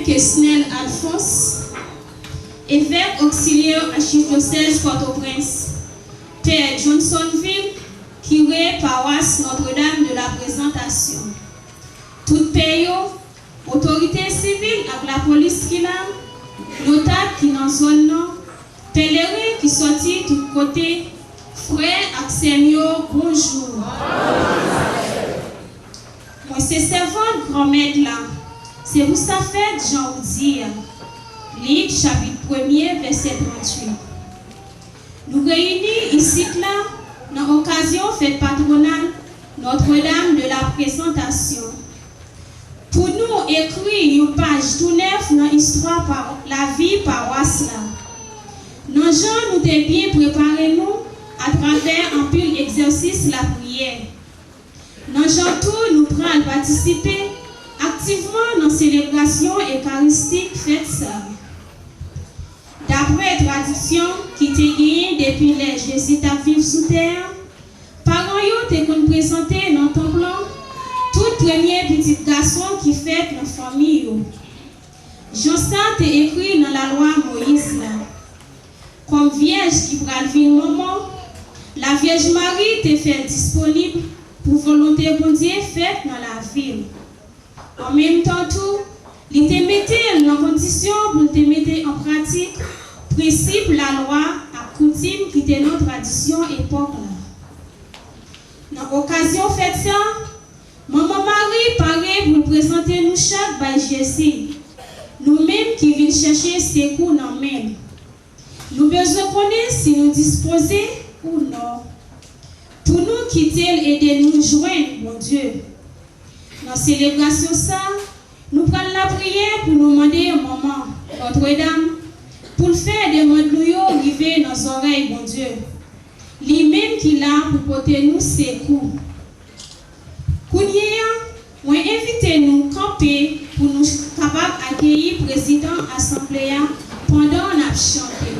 même Kesnel Alphonse, évêque auxiliaire archidiocèse Port-au-Prince, Père Johnsonville, curé paroisse Notre-Dame de la Présentation. Tout pays, autorité civile avec la police qui l'a, notable qui dans zone non, pèlerin qui sortit tout côté, frère Axemio, bonjour. Moi c'est servante grand-mère là, c'est pour ça fait Jean dire, Luc chapitre 1er verset 38. Nous réunis ici là, dans l'occasion fête patronale Notre-Dame de la Présentation. Pour nous écrire une page tout neuf dans l'histoire par la vie paroisse là. Nos gens nous avons bien préparé nous à travers un pile exercice la prière. Nos gens tout nous prennent participer activement dans la célébration eucharistique fête ça. D'après la tradition qui était gagnée depuis les Jésus à vivre sous terre, parents étaient présentés dans le temple tout premier petit garçon qui fait la famille. Jean-Saint est écrit dans la loi Moïse là. Comme vierge qui prend le moment, la Vierge Marie t'est fait disponible pour volonté de Dieu faite dans la ville. En même temps tout, il te mettait en condition pour te mettre en pratique principe la loi à coutume qui était notre tradition époque là. Dans l'occasion faite ça, Maman Marie paraît pour présenter nous chaque by Jésus. Nous-mêmes qui venons chercher ces coups dans même. Nous besoin connaître si nous disposons ou non. Pour nous quitter et de nous joindre, mon Dieu. Dans la célébration ça, nous prenons la prière pour nous demander maman, Notre-Dame, pour faire des mots nous arriver dans nos oreilles, mon Dieu. Lui-même qui l'a pour porter nous ces coups. Moi invitez nous camper pour nous capables d'accueillir le président assemblée pendant la chanté.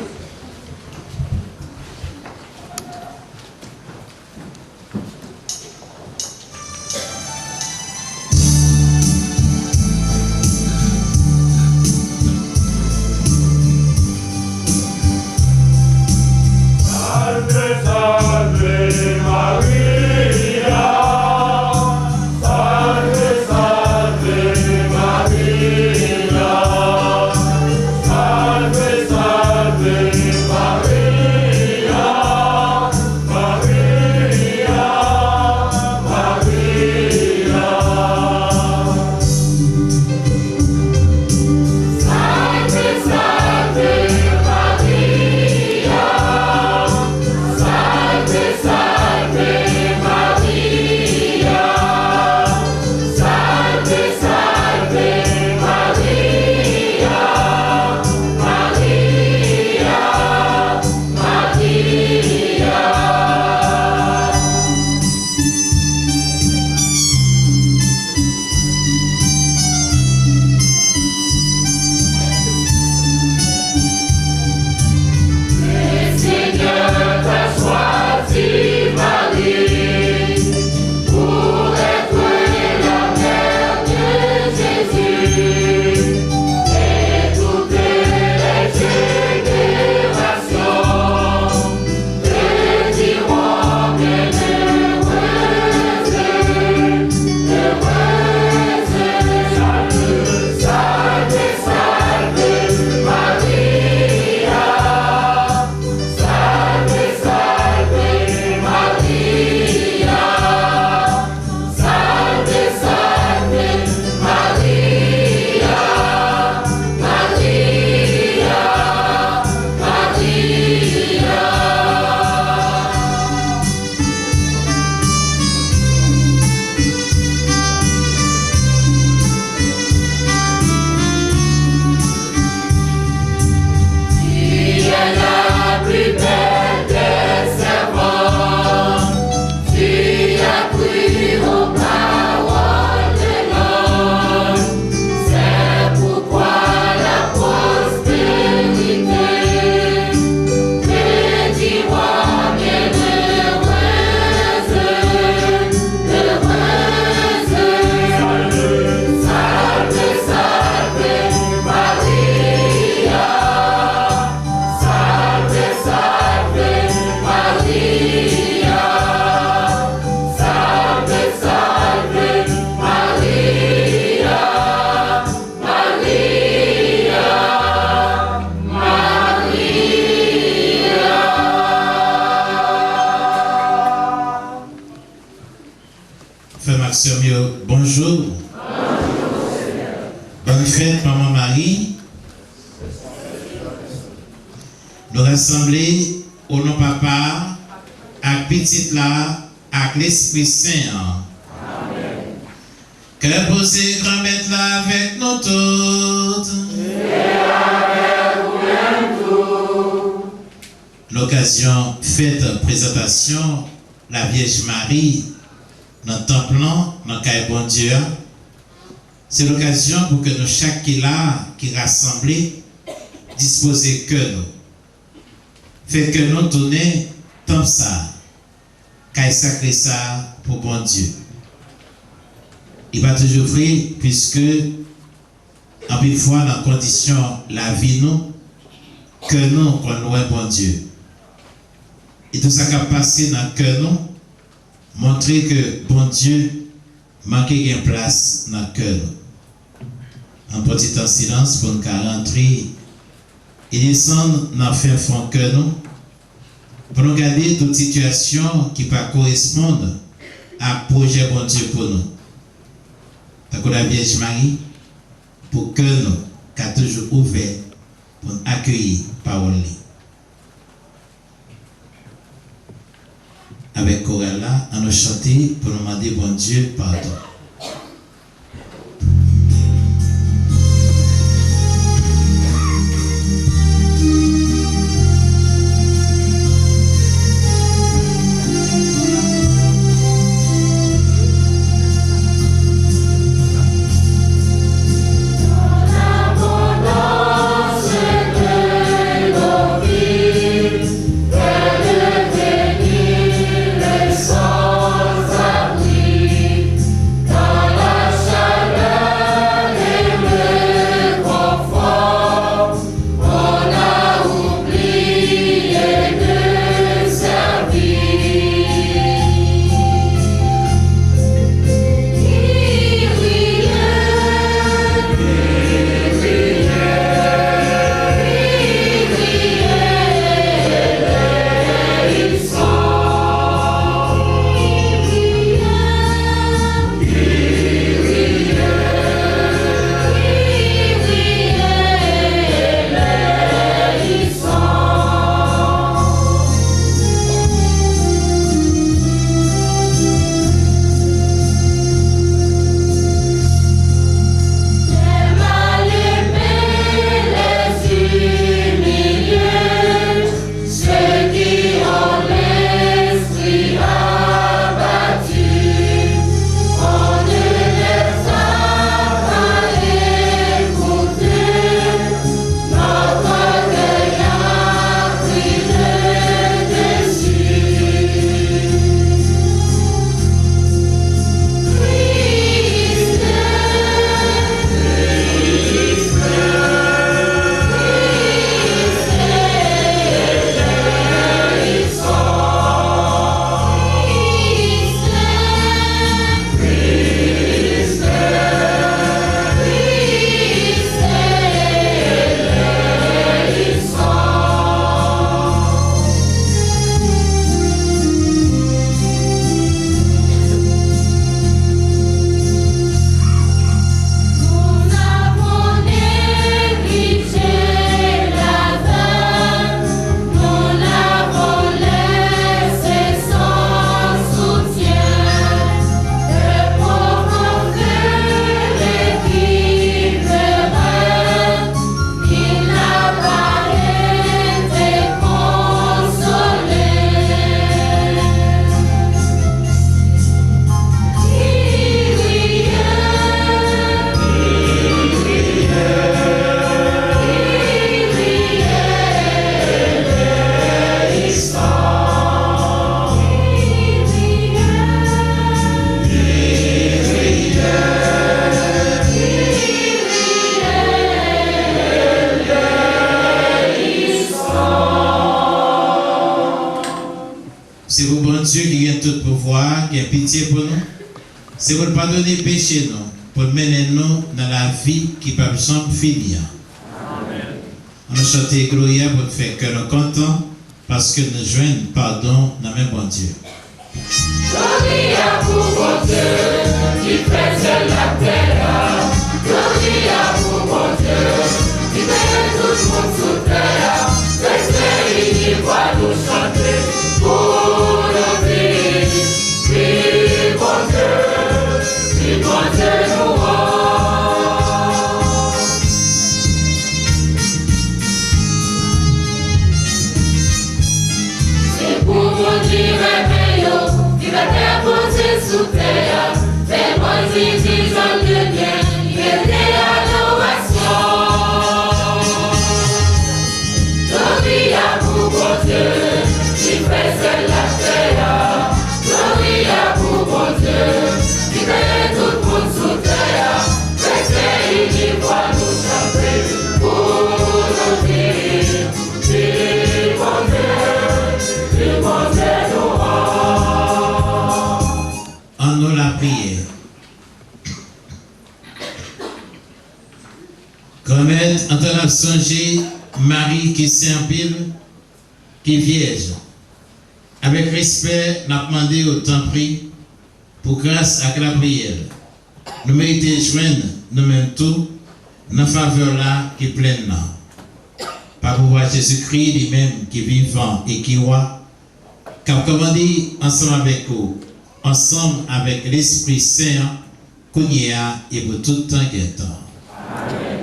Salve Maxime, bonjour. Bonne fête, Maman Marie. Nous rassembler au nom Papa, à petite là, avec l'Esprit Saint. Amen. Que posez grand-mère là avec nous toutes. Et avec vous. L'occasion fête présentation, la Vierge Marie, dans le temple, dans le bon Dieu. C'est l'occasion pour que nous, chaque qui là, qui rassemblé, disposer que nous. Fait que nous tourner tant ça, qu'à sacrer ça pour bon Dieu. Il va toujours vrai, puisque, en une fois, dans la condition, la vie, nous, que nous, qu'on nous est bon Dieu. Et tout ça qui a passé dans le cœur, nous, montrer que bon Dieu manquait une place dans le cœur. Un petit temps silence pour nous rentrer et descendre dans le fin fond cœur nous pour nous garder toute situation qui ne correspondent à projet bon Dieu pour nous. Tant la Vierge Marie, pour que nous, qui a toujours ouvert pour nous accueillir parole. Avec chorale là, on nous chanter pour nous demander bon Dieu pardon. C'est vous, bon Dieu, qui a tout pouvoir, qui a pitié pour nous. C'est vous pardonner péché, nous, pour mener nous dans la vie qui peut jamais finir. Amen. On a chanté Gloria pour faire que nous contents parce que nous joignons pardon dans le même bon Dieu. Gloria pour bon Dieu. qui faisait la terre. Gloria pour mon Dieu, qui met tout le monde sous terre. Restez unis, voix nous chanter pour nos vies. Vive mon Dieu nous rend. C'est pour mon Dieu réveillon, qui va t'imposer sous terre. C'est moi qui dis en le bien, qui est l'adoration. Gloria pour mon Dieu, qui faisait la terre. Gloria pour mon Dieu, qui met tout le monde sous terre. Restez unis, voix nous chanter pour nos vies. Vive mon Dieu nous rend. En nous la prière. Grand-mère, en train de songer Marie qui s'empile, qui est vierge. Avec respect, nous avons demandé au temps pris pour grâce à la prière. Nous méritons de joindre nous-mêmes tout dans la faveur là qui est pleine là. Par pouvoir Jésus-Christ lui-même qui est vivant et qui est roi, qui a commandé ensemble avec vous, ensemble avec l'Esprit Saint, qu'on y a et pour tout temps qui est temps. Amen.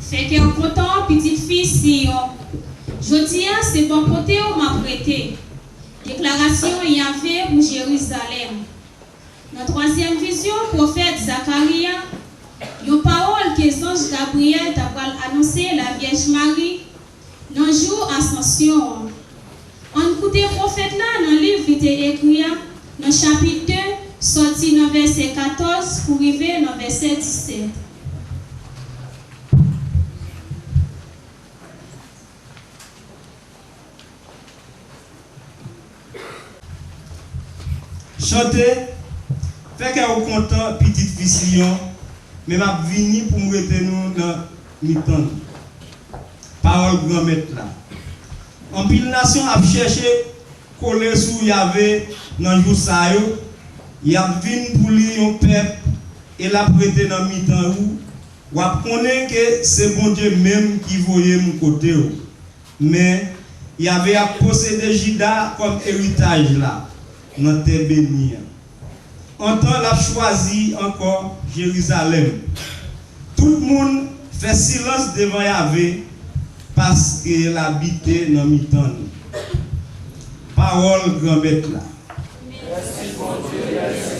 Fait que en content, petite fille, si je dis, c'est bon côté on m'a prêté. Déclaration y avait pour Jérusalem. Dans la troisième vision, prophète Zacharia, une parole que l'ange Gabriel t'a annoncé la Vierge Marie dans le jour ascension. On écoute le prophète là dans le livre qui était écrit dans le chapitre 2, sorti dans verset 14 pour arriver dans verset 17. Chanter, fait que vous content, petite fille, mais m'a venu pour me retenir dans mi-temps. Parole grand-mère là. En pile nation a cherché coller sous Yahvé dans le jour ça il a venu pour lui un peuple et l'a prêté dans mi-temps ou a connaît que c'est bon Dieu même qui voyait mon côté. Mais il y avait à posséder Juda comme héritage là. Dans terre bénie. En temps, l'a choisi encore Jérusalem. Tout le monde fait silence devant Yahvé parce qu'il habitait dans mi-temps. Parole grand-mère là. Merci mon Dieu, merci.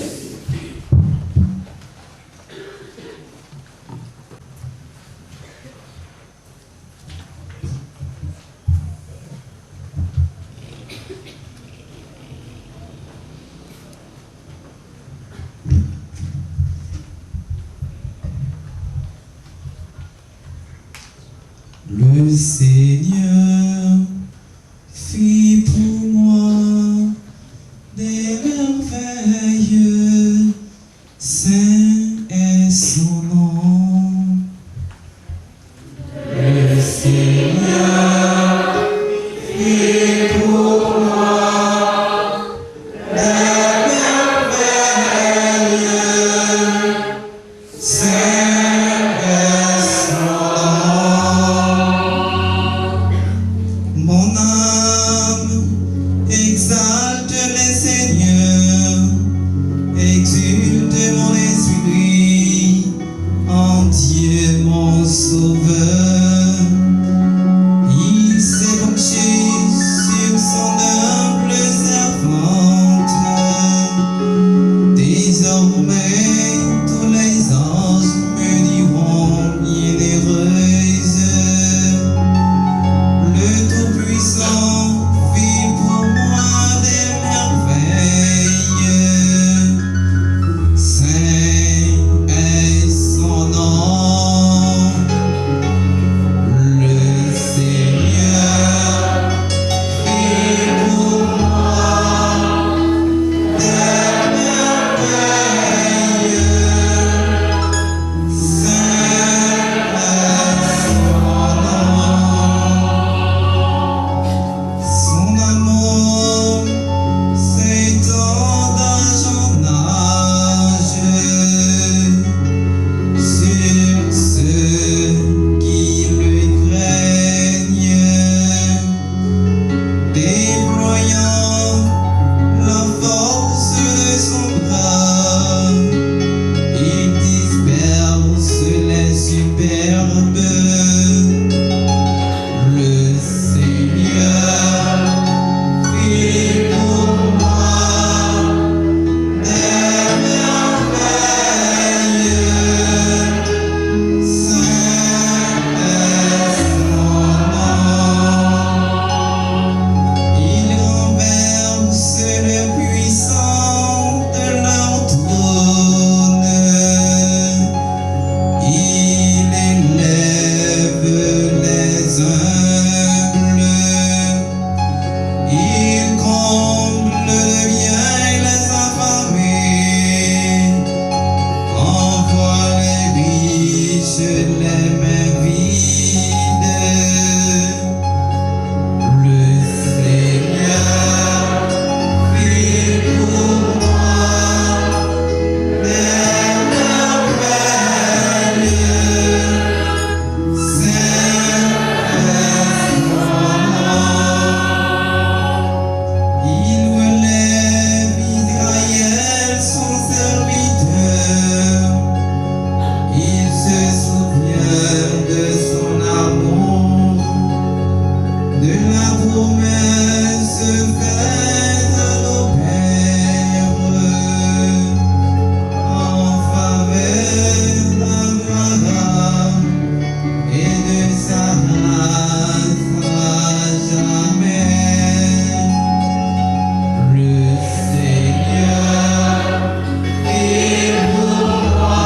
Le Seigneur fit pour moi des merveilles, saint est son nom. Le Seigneur fit pour moi des merveilles, saint est son nom. de la promesse faite à nos pères en faveur d'Abraham et de sa race à jamais. Le Seigneur est pour moi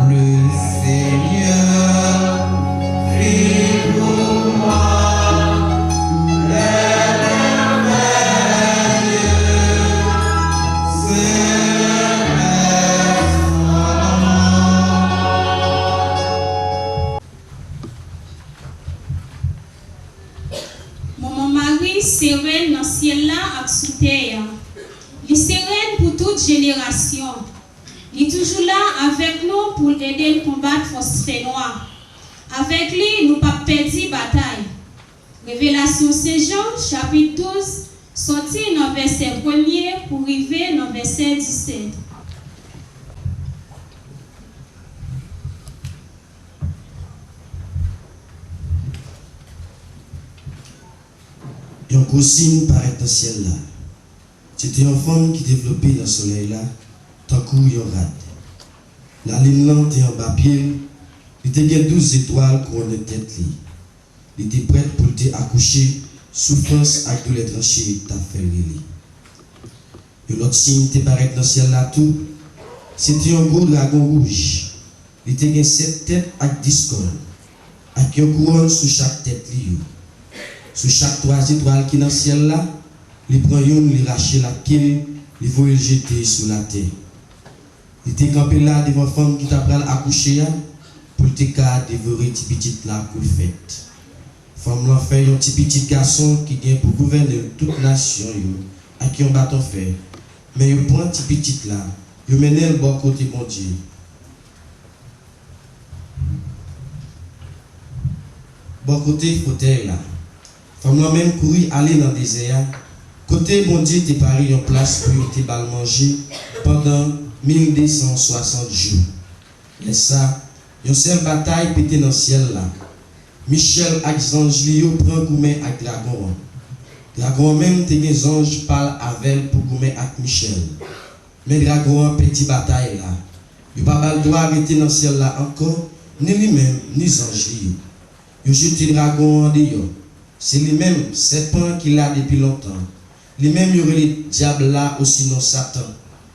le Seigneur est pour moi Maman Marie sereine dans le ciel là et sous terre. Il est sereine pour toute génération. Il est toujours là avec nous pour aider à combattre force fait noir. Avec lui, nous ne pas perdre bataille. Révélation Saint-Jean, chapitre 12, sorti dans verset 1er pour arriver dans verset 17. Un gros signe paraît dans le ciel là. C'était une femme qui développait dans le soleil là, tant qu'il y a rade. La ligne là était en bas pied, il était 12 étoiles couronnées de tête. Il était prêt pour te accoucher, souffrance avec tous les tranchées t'a fait rire. Et l'autre signe qui paraît dans le ciel là tout, c'était un gros dragon rouge. Il était 7 têtes avec 10 cornes, avec une couronne sur chaque tête. Sur chaque 3 étoiles qui est dans le ciel là, il prend une, il rachète la quille, il va le jeter sur la terre. Il était campé là devant une femme qui t'a pris à accoucher pour te dévorer petit petit là pour fête. Femme là fait un petit garçon qui vient pour gouverner toute nation à qui on bâton fait. Mais il prend un petit là, il mène le bon côté bon Dieu. Bon côté fauteuil là. Femme là même courir aller dans le désert. Côté bon Dieu t'es pari en place pour te bal manger pendant 1260 jours. Et ça, une seule bataille pété dans le ciel là. Michel avec ange Lio prend gourmet avec dragon. Dragon même te des anges parle avec pour gourmet avec Michel. Mais dragon petit bataille là. Il pas mal droit arrêter dans le ciel là encore, ni lui-même ni ange Lio. Il jette le dragon en dehors. C'est lui-même serpent qu'il a depuis longtemps. Lui-même il aurait le diable là aussi non Satan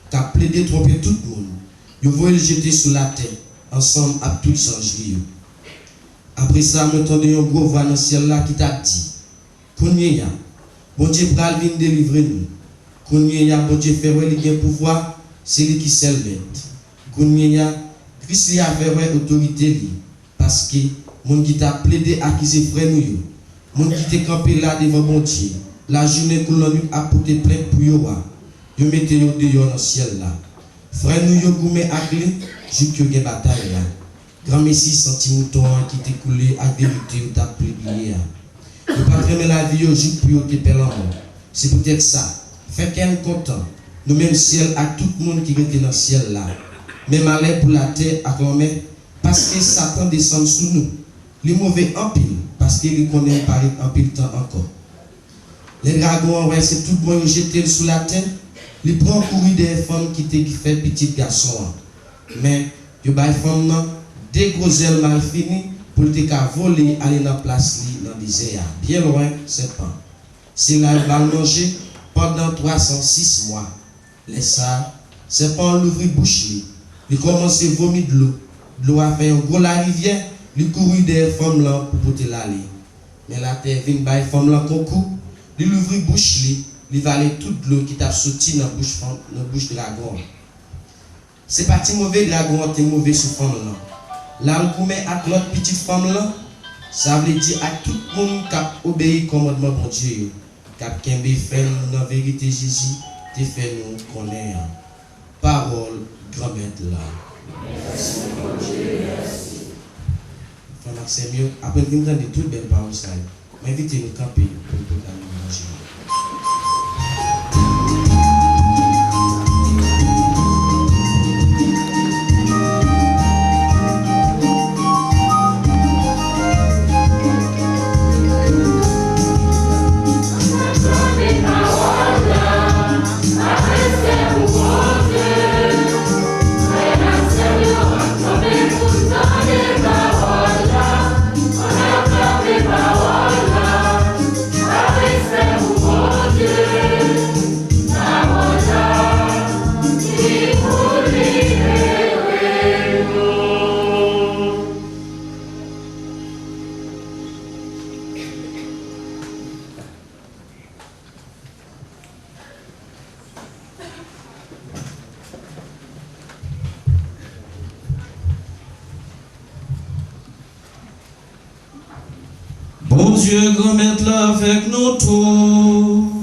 qui a plaidé tromper tout le monde. Il va le jeter sur la terre ensemble avec tous les anges. Après ça, nous entendons une gros voix dans le ciel là qui t'a dit Kounya, bon Dieu pral venir délivrer nous. Kounya, bon Dieu fait ouais le pouvoir, c'est lui qui seul bête. Kounya, Christ lui a fait ouais autorité lui parce que mon qui t'a plaidé accuser frère nous. Mon qui t'a campé là devant bon Dieu. La journée que l'on a porté plainte pour yo, yo mettez yo dehors dans le ciel là. Frère nous yo goumé à clé, jusqu'à une bataille là. Grand messie senti mouton qui t'est coulé à vérité ou t'a publié. Yo pas très la vie yo juste pour yo te perdre en mort. C'est peut-être ça. Fait qu'elle content. Nous même ciel à tout le monde qui était dans le ciel là. Même malheur pour la terre à l'homme parce que Satan descend sous nous. Les mauvais en pile parce qu'il connaît Paris en pile temps encore. Les dragons, ouais, c'est tout le monde jeté sous la terre. Ils prennent courir des femmes qui fait petit garçon. Mais, ils ont des femmes, des gros ailes mal finies pour te voler, aller dans la place, dans le désert. Bien loin, c'est pas. C'est là qu'ils vont manger pendant 306 mois. Les ça, c'est pas l'ouvrir bouche. Ils commencent à vomir de l'eau. L'eau a fait un gros la rivière. Ils courent des femmes là pour porter l'aller. Mais la terre vient par les femmes là concours. Il ouvre bouche il va aller toute l'eau qui t'a sorti dans la bouche de dragon. C'est pas ti mauvais dragon, t'es mauvais sous femme là. Là on met à l'autre petite femme là, ça veut dire à tout le monde qui a obéi au commandement de Dieu. Qui a fait dans la vérité Jésus, t'es fait nous connaître. Parole grand-mère là. Merci mon Dieu, merci. Frère Maxime, après vous entendez toutes belles paroles ça. M'invitez nous camper pour le manger. Dieu, grand-mère là avec nous tous.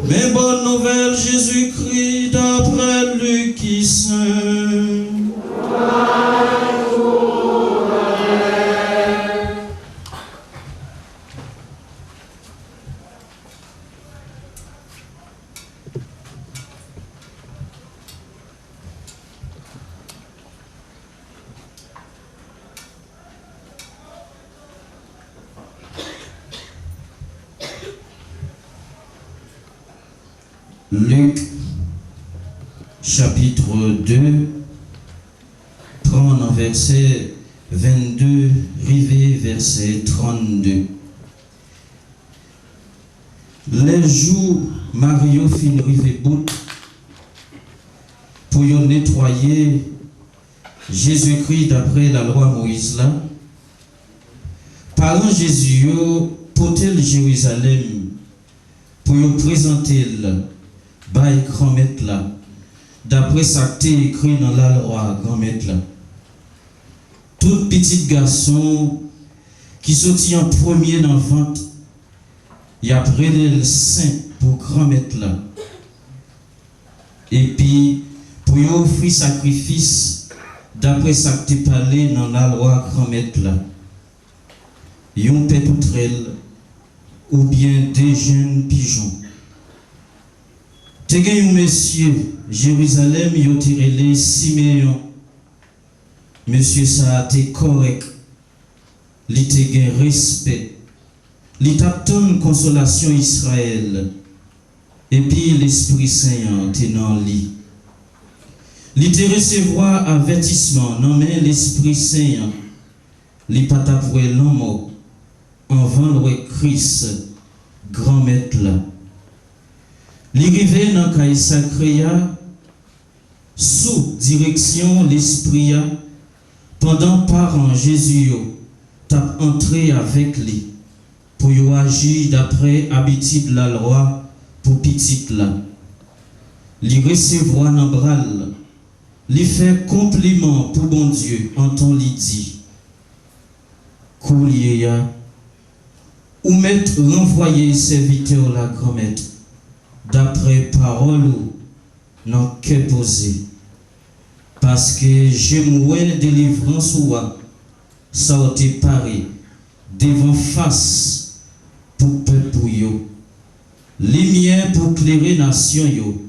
Mais bonne nouvelle, Jésus-Christ, d'après Luc qui saint. Luc, chapitre 2, prendre verset 22, rivé verset 32. Les jours, Mario fin rivé bout pour y nettoyer Jésus-Christ d'après la loi Moïse là. Parlant Jésus, porté Jérusalem pour y présenter by grand-maître là, d'après ça qui est écrit dans la loi grand-maître là. Tout petit garçon qui sortit en premier dans le ventre, il a pris le sein pour grand-maître là. Et puis, pour y offrir sacrifice, d'après ça qui est parlé dans la loi grand-maître là. Yon pétoutrel ou bien des jeunes pigeons. Te gen un monsieur, Jérusalem, yo tiré les Siméon. Monsieur ça a été correct. Li te gen respect. Li tap ton consolation Israël. Et puis l'Esprit Saint te nan li. Li te recevoir avertissement non mais l'Esprit Saint. Li pa tap vwe l'homme avant le Christ grand maître là. L'arrivée dans le sacré sous direction l'esprit pendant parents Jésus t'a entré avec lui pour y agir d'après habitude la loi pour petit là. Li recevoir dans bral, li fait compliment pour bon Dieu en ton li dit. Coulier ou mettre renvoyer serviteur la grand-maître d'après parole ou non que posé parce que j'ai moué délivrance ou ça a été paré devant face pour peuple yo lumière pour clairer nation yo